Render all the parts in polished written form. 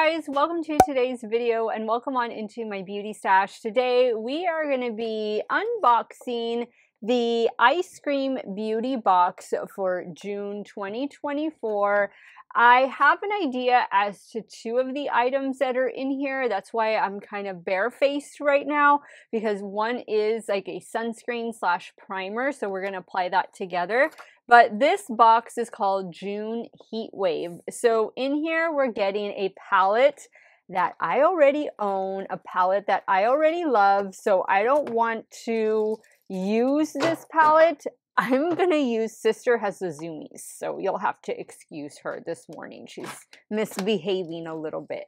guys, welcome to today's video and welcome on into my beauty stash. Today we are going to be unboxing the EYESCREAM beauty box for June 2024. I have an idea as to two of the items that are in here. That's why I'm kind of barefaced right now, because one is like a sunscreen slash primer, so we're going to apply that together. But this box is called June Heat Wave. So in here we're getting a palette that I already own, a palette that I already love, so I don't want to use this palette. I'm gonna use Sister has the zoomies, so you'll have to excuse her this morning. She's misbehaving a little bit.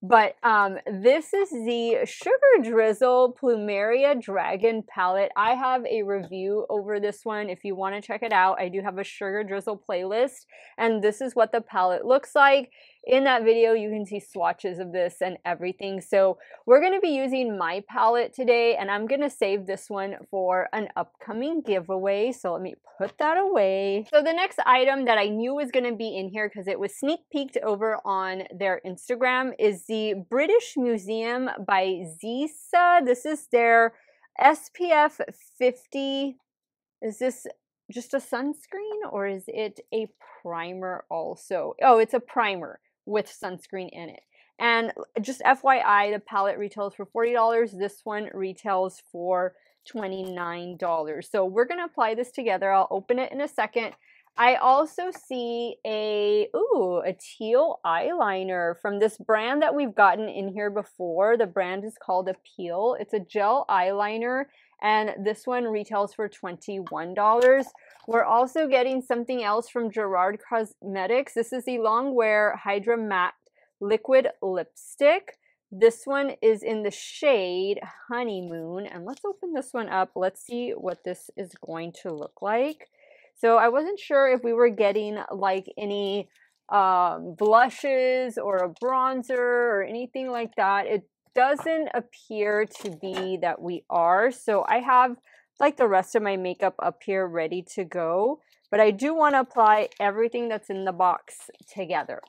But this is the Sugar Drizzle Plumeria Dragon palette. I have a review over this one if you want to check it out. I do have a Sugar Drizzle playlist, and this is what the palette looks like. In that video, you can see swatches of this and everything. So we're going to be using my palette today, and I'm going to save this one for an upcoming giveaway. So let me put that away. So the next item that I knew was going to be in here because it was sneak peeked over on their Instagram is the British Museum by Zisa. This is their SPF 50. Is this just a sunscreen or is it a primer also? Oh, it's a primer with sunscreen in it. And just FYI, the palette retails for $40. This one retails for $29. So we're going to apply this together. I'll open it in a second. I also see a teal eyeliner from this brand that we've gotten in here before. The brand is called Appeal. It's a gel eyeliner, and this one retails for $21. We're also getting something else from Gerard Cosmetics. This is the Longwear Hydra Matte Liquid Lipstick. This one is in the shade Honeymoon, and let's open this one up. Let's see what this is going to look like. So I wasn't sure if we were getting like any blushes or a bronzer or anything like that. It doesn't appear to be that we are. So I have like the rest of my makeup up here ready to go. But I do want to apply everything that's in the box together.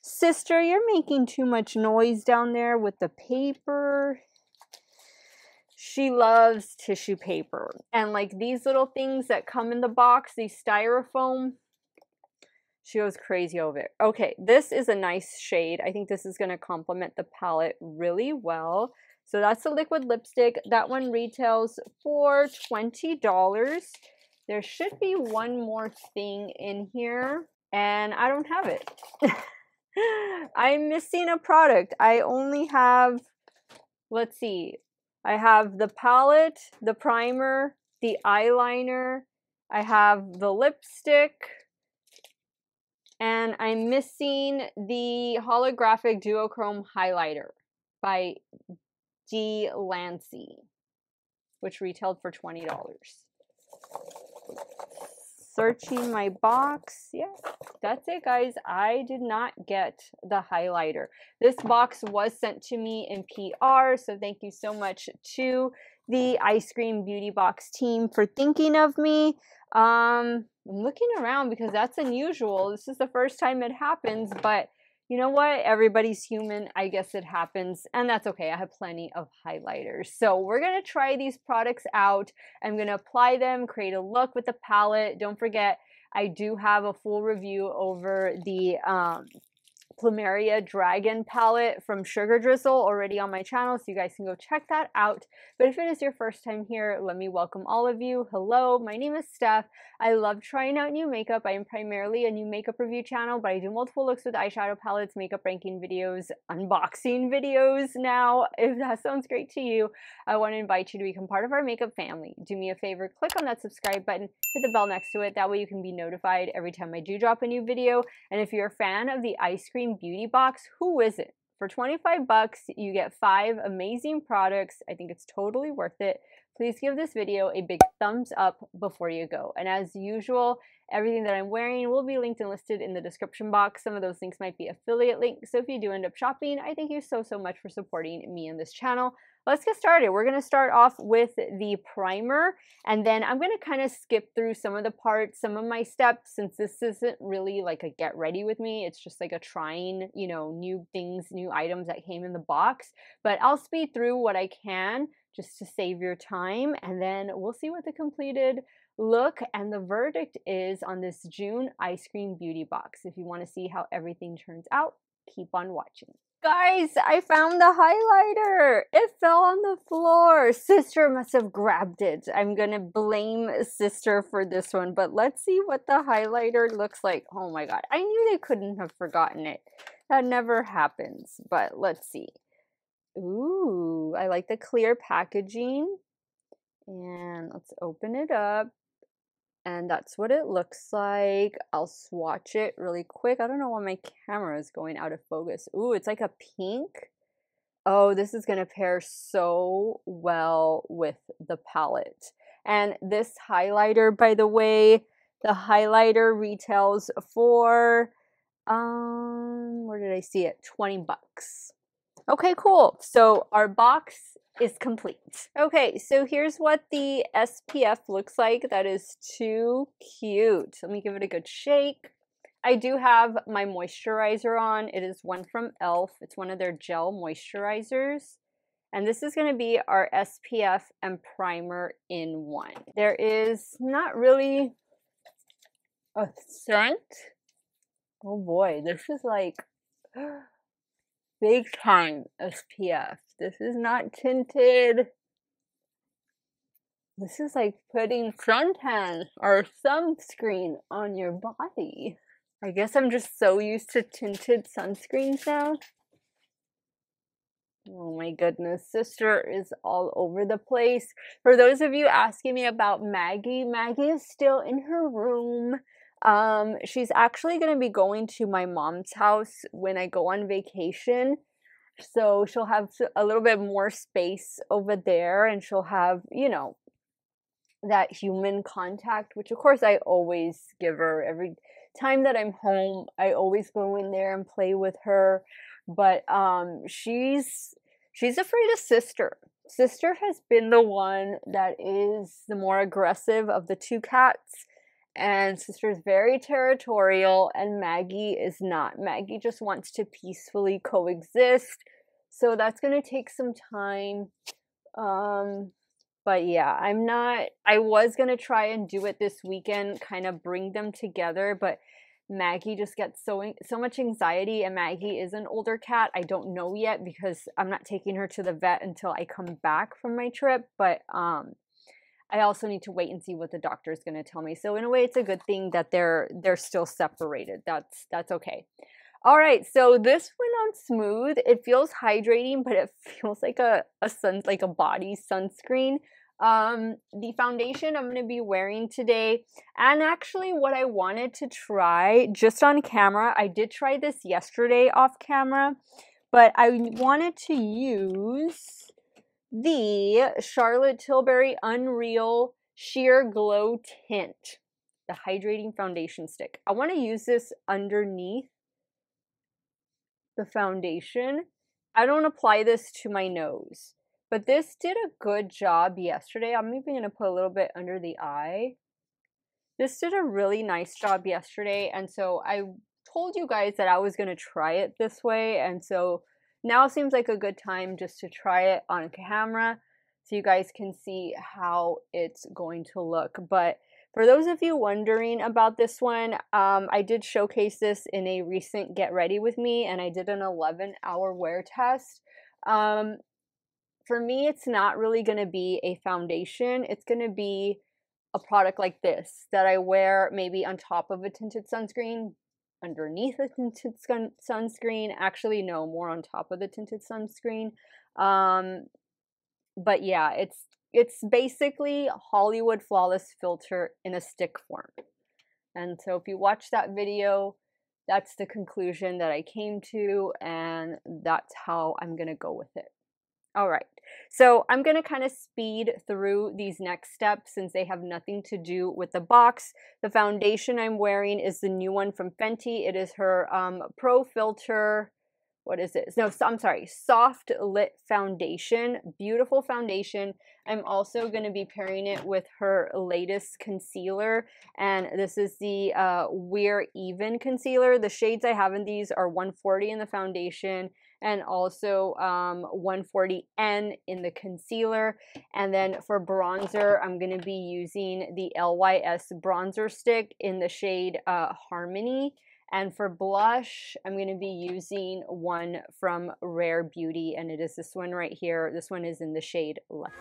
Sister, you're making too much noise down there with the paper. She loves tissue paper, and like these little things that come in the box, these styrofoam, she goes crazy over it. Okay, this is a nice shade. I think this is going to complement the palette really well. So that's the liquid lipstick. That one retails for $20. There should be one more thing in here, and I don't have it. I'm missing a product. I only have, let's see. I have the palette, the primer, the eyeliner, I have the lipstick, and I'm missing the holographic duochrome highlighter by D. Lancey, which retailed for $20. Searching my box. Yeah, that's it, guys. I did not get the highlighter. This box was sent to me in PR, so thank you so much to the EYESCREAM Beauty Box team for thinking of me. I'm looking around because that's unusual. This is the first time it happens, but you know what? Everybody's human. I guess it happens, and that's okay. I have plenty of highlighters. So we're going to try these products out. I'm going to apply them, create a look with the palette. Don't forget, I do have a full review over the Plumeria Dragon palette from Sugar Drizzle already on my channel, so you guys can go check that out. But if it is your first time here, let me welcome all of you. Hello, my name is Steph. I love trying out new makeup. I am primarily a new makeup review channel, but I do multiple looks with eyeshadow palettes, makeup ranking videos, unboxing videos now. If that sounds great to you, I want to invite you to become part of our makeup family. Do me a favor, click on that subscribe button, hit the bell next to it. That way you can be notified every time I do drop a new video. And if you're a fan of the EYESCREAM Beauty Box, who is it? For 25 bucks, you get 5 amazing products. I think it's totally worth it. please give this video a big thumbs up before you go. And as usual, everything that I'm wearing will be linked and listed in the description box. Some of those links might be affiliate links. So if you do end up shopping, I thank you so much for supporting me and this channel. Let's get started. We're going to start off with the primer, and then I'm going to kind of skip through some of the parts, some of my steps, since this isn't really like a get ready with me. It's just like a trying, you know, new things, new items that came in the box. But I'll speed through what I can just to save your time, and then we'll see what the completed look and the verdict is on this June Ice Cream Beauty box. If you want to see how everything turns out, keep on watching. Guys, I found the highlighter. It fell on the floor. Sister must have grabbed it. I'm gonna blame Sister for this one, but let's see what the highlighter looks like. Oh my god, I knew they couldn't have forgotten it. That never happens, but let's see. Ooh, I like the clear packaging. And let's open it up. And that's what it looks like. I'll swatch it really quick. I don't know why my camera is going out of focus. Ooh, it's like a pink. Oh, this is going to pair so well with the palette. And this highlighter, by the way, the highlighter retails for, where did I see it? 20 bucks. Okay, cool. So our box is complete. Okay, so here's what the SPF looks like. That is too cute. Let me give it a good shake. I do have my moisturizer on. It is one from e.l.f. It's one of their gel moisturizers. And this is going to be our SPF and primer in one. There is not really a scent. Oh boy, this is like big time SPF. This is not tinted. This is like putting suntan or sunscreen on your body. I guess I'm just so used to tinted sunscreens now. Oh my goodness, Sister is all over the place. For those of you asking me about Maggie, Maggie is still in her room. She's actually going to be going to my mom's house when I go on vacation. So she'll have a little bit more space over there, and she'll have, you know, that human contact, which of course I always give her. Every time that I'm home, I always go in there and play with her. But she's afraid of Sister. Sister has been the one that is the more aggressive of the two cats. And Sister's very territorial, and Maggie is not. Maggie just wants to peacefully coexist. So that's going to take some time. But yeah, I was going to try and do it this weekend, kind of bring them together. But Maggie just gets so much anxiety, and Maggie is an older cat. I don't know yet because I'm not taking her to the vet until I come back from my trip. But I also need to wait and see what the doctor is going to tell me. So in a way, it's a good thing that they're still separated. That's okay. All right, so this went on smooth. It feels hydrating, but it feels like a body sunscreen. The foundation I'm going to be wearing today, and actually what I wanted to try just on camera, I did try this yesterday off camera, but I wanted to use the Charlotte Tilbury Unreal Sheer Glow Tint, the hydrating foundation stick. I want to use this underneath the foundation. I don't apply this to my nose, but this did a good job yesterday. I'm even going to put a little bit under the eye. This did a really nice job yesterday, and so I told you guys that I was going to try it this way, and so now seems like a good time just to try it on camera so you guys can see how it's going to look. But for those of you wondering about this one, I did showcase this in a recent Get Ready With Me, and I did an 11-hour wear test. For me, it's not really going to be a foundation. It's going to be a product like this that I wear maybe on top of a tinted sunscreen, underneath a tinted sunscreen. Actually, no, more on top of the tinted sunscreen. But yeah, it's basically Hollywood Flawless Filter in a stick form. And so if you watch that video, that's the conclusion that I came to, and that's how I'm gonna go with it. All right, So I'm going to kind of speed through these next steps since they have nothing to do with the box. The foundation I'm wearing is the new one from Fenty. It is her Pro Filter, what is it? No, I'm sorry, Soft Lit Foundation. Beautiful foundation. I'm also going to be pairing it with her latest concealer, and this is the We're Even concealer. The shades I have in these are 140 in the foundation and also 140N in the concealer. And then for bronzer, I'm going to be using the LYS bronzer stick in the shade Harmony. And for blush, I'm going to be using one from Rare Beauty, and it is this one right here. This one is in the shade Lucky.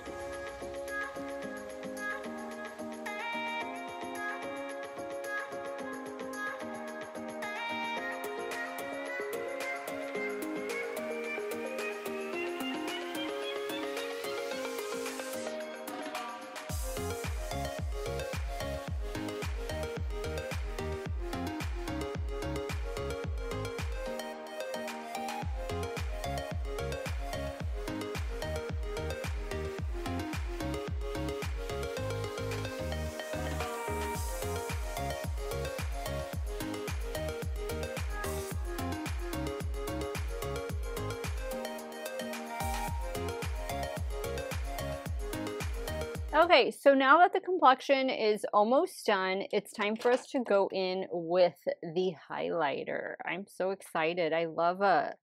Okay, so now that the complexion is almost done, it's time for us to go in with the highlighter. I'm so excited. I love a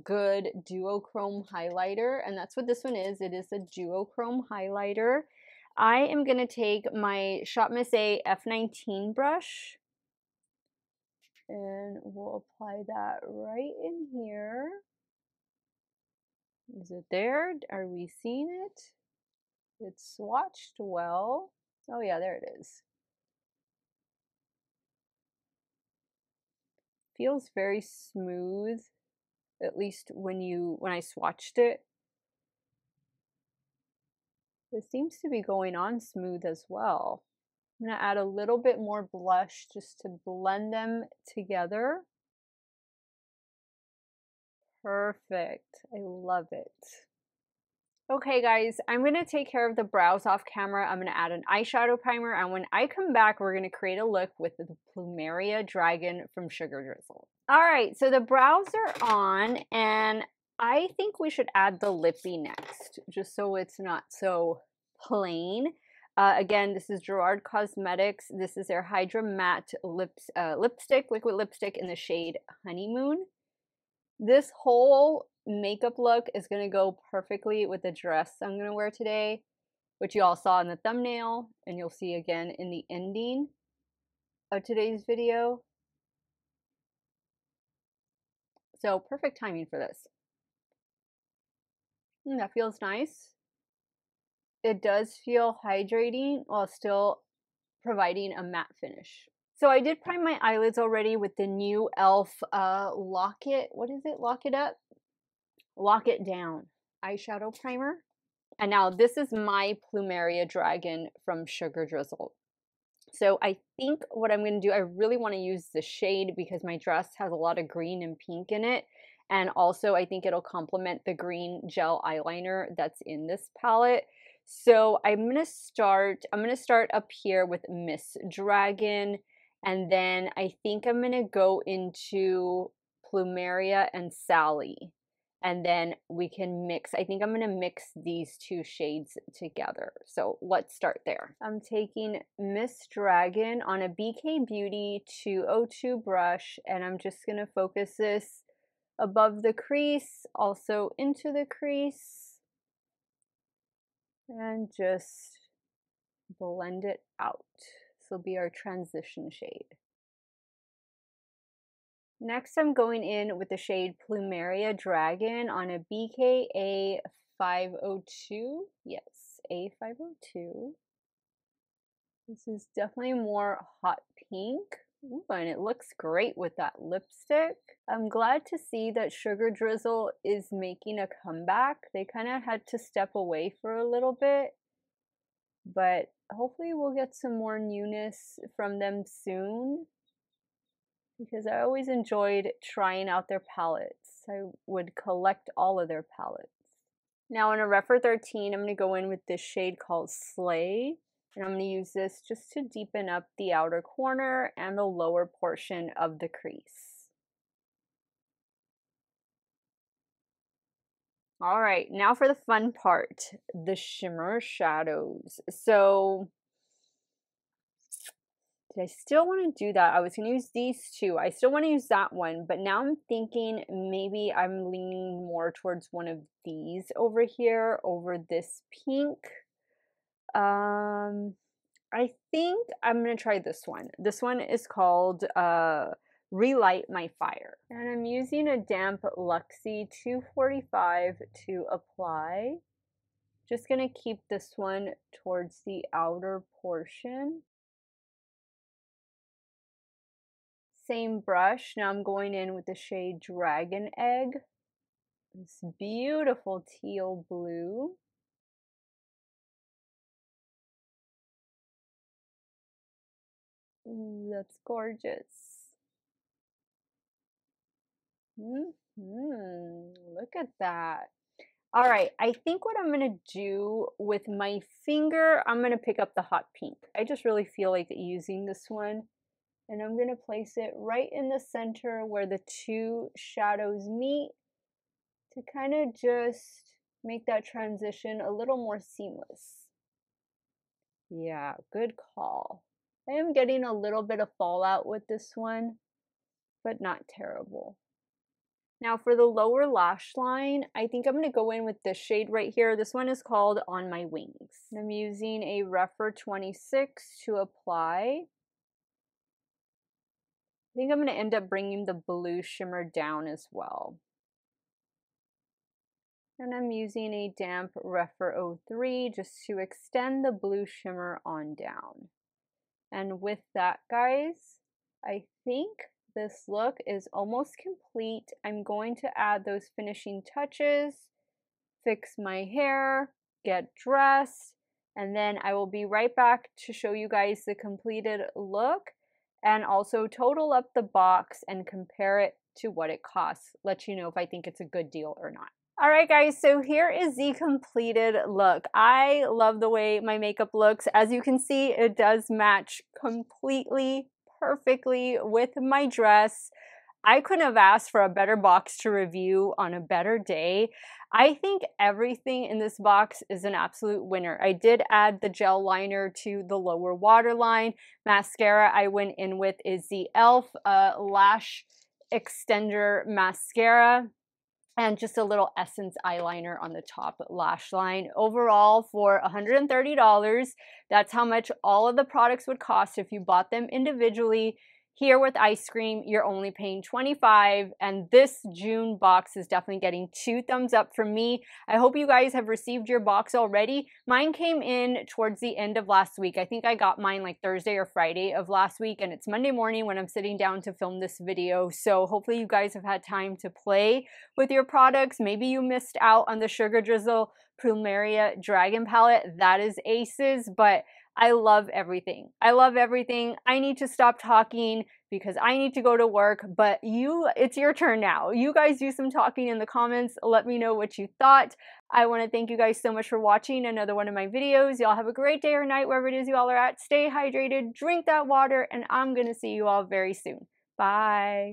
good duochrome highlighter, and that's what this one is. It is a duochrome highlighter. I am going to take my Shop Miss A F19 brush, and we'll apply that right in here. Is it there? Are we seeing it? It's swatched well. Oh yeah, there it is. Feels very smooth, at least when I swatched it. It seems to be going on smooth as well. I'm gonna add a little bit more blush just to blend them together. Perfect. I love it. Okay guys, I'm going to take care of the brows off camera. I'm going to add an eyeshadow primer, and when I come back, we're going to create a look with the Plumeria Dragon from Sugar Drizzle. Alright, so the brows are on, and I think we should add the lippy next, just so it's not so plain. Again, this is Gerard Cosmetics. This is their Hydra Matte lipstick, liquid lipstick in the shade Honeymoon. This whole makeup look is going to go perfectly with the dress I'm going to wear today, which you all saw in the thumbnail, and you'll see again in the ending of today's video. So perfect timing for this. That feels nice. It does feel hydrating while still providing a matte finish. So I did prime my eyelids already with the new e.l.f. Lock It, what is it? Lock It Up? Lock It Down eyeshadow primer. And now this is my Plumeria Dragon from Sugar Drizzle. So I think what I'm going to do, I really want to use the shade because my dress has a lot of green and pink in it. And also I think it'll complement the green gel eyeliner that's in this palette. So I'm going to start up here with Miss Dragon. And then I think I'm going to go into Plumeria and Sally. And then we can mix, I think I'm going to mix these two shades together. So let's start there. I'm taking Miss Dragon on a BK Beauty 202 brush, and I'm just going to focus this above the crease, also into the crease, and just blend it out. This will be our transition shade. Next, I'm going in with the shade Plumeria Dragon on a BK A502. Yes, A502. This is definitely more hot pink. Ooh, and it looks great with that lipstick. I'm glad to see that Sugar Drizzle is making a comeback. They kind of had to step away for a little bit, but hopefully we'll get some more newness from them soon, because I always enjoyed trying out their palettes. I would collect all of their palettes. Now in a Rephr 13, I'm going to go in with this shade called Slay. And I'm going to use this just to deepen up the outer corner and the lower portion of the crease. All right, now for the fun part, the shimmer shadows. So did I still want to do that? I was going to use these two. I still want to use that one, but now I'm thinking maybe I'm leaning more towards one of these over here, over this pink. I think I'm going to try this one. This one is called Relight My Fire. And I'm using a damp Luxie 245 to apply. Just going to keep this one towards the outer portion. Same brush. Now I'm going in with the shade Dragon Egg. This beautiful teal blue. Ooh, that's gorgeous. Look at that. All right, I think what I'm going to do with my finger, I'm going to pick up the hot pink. I just really feel like using this one. And I'm going to place it right in the center where the two shadows meet to kind of just make that transition a little more seamless. Yeah, good call. I am getting a little bit of fallout with this one, but not terrible. Now for the lower lash line, I think I'm going to go in with this shade right here. This one is called On My Wings. I'm using a Rephr 26 to apply. I think I'm going to end up bringing the blue shimmer down as well. And I'm using a damp Rephr 03 just to extend the blue shimmer on down. And with that, guys, I think this look is almost complete. I'm going to add those finishing touches, fix my hair, get dressed, and then I will be right back to show you guys the completed look and also total up the box and compare it to what it costs. Let you know if I think it's a good deal or not. All right, guys, so here is the completed look. I love the way my makeup looks. As you can see, it does match completely, perfectly with my dress. I couldn't have asked for a better box to review on a better day. I think everything in this box is an absolute winner. I did add the gel liner to the lower waterline. Mascara I went in with is the e.l.f. Lash Extender Mascara. And just a little Essence eyeliner on the top lash line. Overall, for $130, that's how much all of the products would cost if you bought them individually. Here with EYESCREAM, you're only paying $25, and this June box is definitely getting 2 thumbs up from me. I hope you guys have received your box already. Mine came in towards the end of last week. I think I got mine like Thursday or Friday of last week, and it's Monday morning when I'm sitting down to film this video. So hopefully you guys have had time to play with your products. Maybe you missed out on the Sugar Drizzle Plumeria Dragon Palette. That is aces, but I love everything. I love everything. I need to stop talking because I need to go to work, but it's your turn now. You guys do some talking in the comments. Let me know what you thought. I want to thank you guys so much for watching another one of my videos. Y'all have a great day or night wherever it is you all are at. Stay hydrated, drink that water, and I'm going to see you all very soon. Bye.